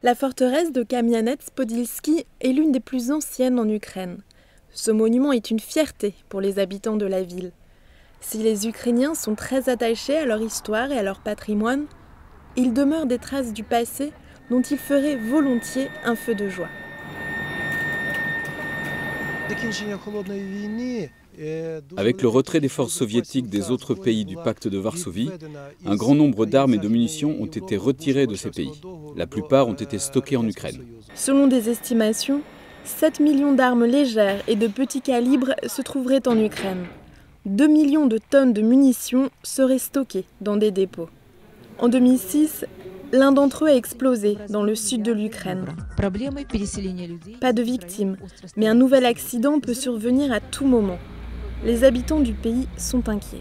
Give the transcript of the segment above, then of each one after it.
La forteresse de Kamianets-Podilski est l'une des plus anciennes en Ukraine. Ce monument est une fierté pour les habitants de la ville. Si les Ukrainiens sont très attachés à leur histoire et à leur patrimoine, il demeure des traces du passé dont ils feraient volontiers un feu de joie. Avec le retrait des forces soviétiques des autres pays du pacte de Varsovie, un grand nombre d'armes et de munitions ont été retirées de ces pays. La plupart ont été stockées en Ukraine. Selon des estimations, 7 millions d'armes légères et de petit calibre se trouveraient en Ukraine. 2 millions de tonnes de munitions seraient stockées dans des dépôts. En 2006, l'un d'entre eux a explosé dans le sud de l'Ukraine. Pas de victimes, mais un nouvel accident peut survenir à tout moment. Les habitants du pays sont inquiets.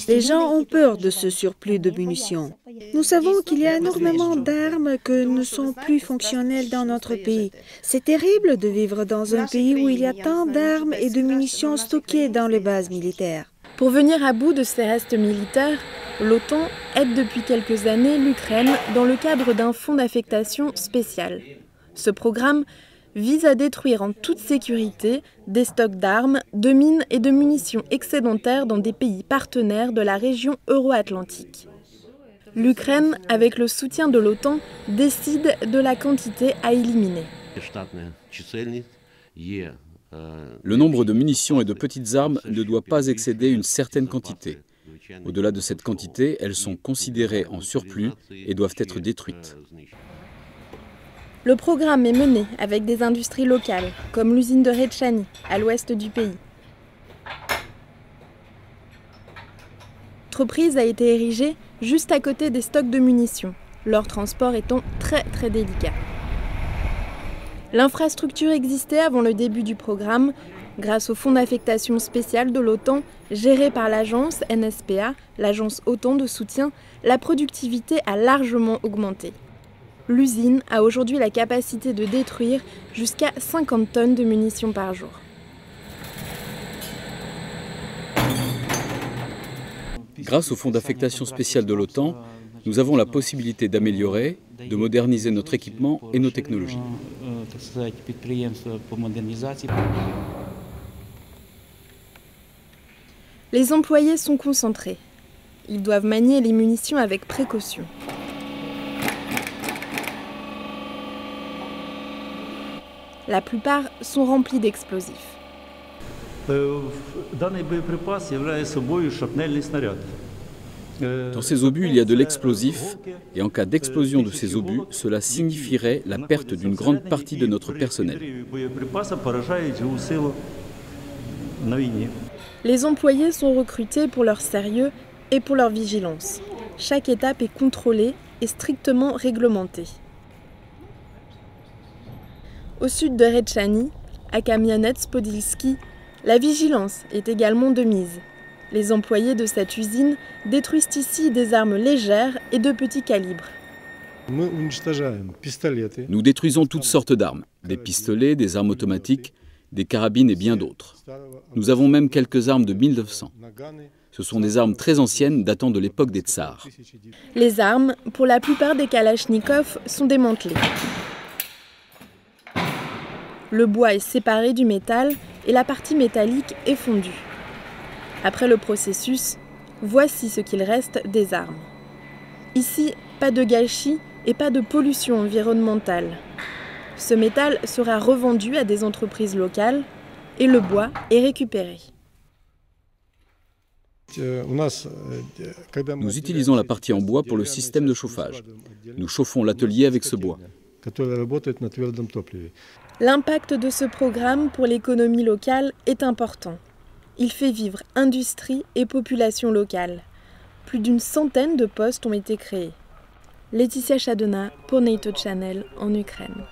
Les gens ont peur de ce surplus de munitions. Nous savons qu'il y a énormément d'armes qui ne sont plus fonctionnelles dans notre pays. C'est terrible de vivre dans un pays où il y a tant d'armes et de munitions stockées dans les bases militaires. Pour venir à bout de ces restes militaires, l'OTAN aide depuis quelques années l'Ukraine dans le cadre d'un fonds d'affectation spécial. Ce programme vise à détruire en toute sécurité des stocks d'armes, de mines et de munitions excédentaires dans des pays partenaires de la région euro-atlantique. L'Ukraine, avec le soutien de l'OTAN, décide de la quantité à éliminer. Le nombre de munitions et de petites armes ne doit pas excéder une certaine quantité. Au-delà de cette quantité, elles sont considérées en surplus et doivent être détruites. Le programme est mené avec des industries locales, comme l'usine de Retchani, à l'ouest du pays. L'entreprise a été érigée juste à côté des stocks de munitions, leur transport étant très délicat. L'infrastructure existait avant le début du programme, grâce au fonds d'affectation spéciale de l'OTAN, géré par l'agence NSPA, l'agence OTAN de soutien, la productivité a largement augmenté. L'usine a aujourd'hui la capacité de détruire jusqu'à 50 tonnes de munitions par jour. Grâce au fonds d'affectation spéciale de l'OTAN, nous avons la possibilité d'améliorer, de moderniser notre équipement et nos technologies. Les employés sont concentrés. Ils doivent manier les munitions avec précaution. La plupart sont remplis d'explosifs. Dans ces obus, il y a de l'explosif, et en cas d'explosion de ces obus, cela signifierait la perte d'une grande partie de notre personnel. Les employés sont recrutés pour leur sérieux et pour leur vigilance. Chaque étape est contrôlée et strictement réglementée. Au sud de Retchani, à Kamianets-Podilski, la vigilance est également de mise. Les employés de cette usine détruisent ici des armes légères et de petit calibre. Nous détruisons toutes sortes d'armes, des pistolets, des armes automatiques, des carabines et bien d'autres. Nous avons même quelques armes de 1900. Ce sont des armes très anciennes datant de l'époque des tsars. Les armes, pour la plupart des kalachnikovs, sont démantelées. Le bois est séparé du métal et la partie métallique est fondue. Après le processus, voici ce qu'il reste des armes. Ici, pas de gâchis et pas de pollution environnementale. Ce métal sera revendu à des entreprises locales et le bois est récupéré. Nous utilisons la partie en bois pour le système de chauffage. Nous chauffons l'atelier avec ce bois. L'impact de ce programme pour l'économie locale est important. Il fait vivre industrie et population locale. Plus d'une centaine de postes ont été créés. Laetitia Chadona pour NATO Channel en Ukraine.